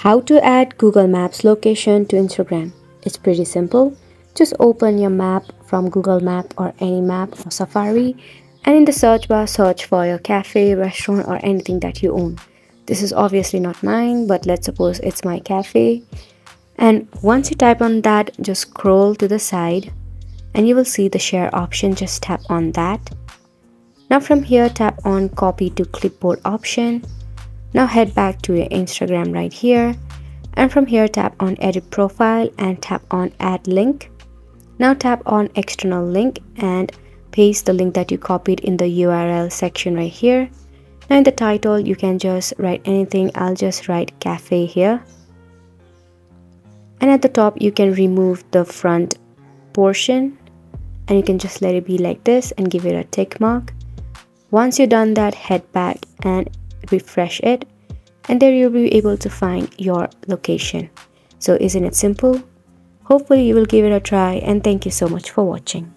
How to add Google Maps location to Instagram. It's pretty simple. Just open your map from Google Map or any map or Safari, and in the search bar search for your cafe, restaurant or anything that you own. This is obviously not mine, but let's suppose it's my cafe. And once you type on that, just scroll to the side and you will see the share option. Just tap on that. Now from here, tap on copy to clipboard option. Now head back to your Instagram right here, and from here tap on edit profile and tap on add link. Now tap on external link and paste the link that you copied in the URL section right here. Now in the title you can just write anything. I'll just write cafe here, and at the top you can remove the front portion and you can just let it be like this and give it a tick mark. Once you're done that, head back and refresh it, and there you'll be able to find your location. So isn't it simple? Hopefully you will give it a try, and thank you so much for watching.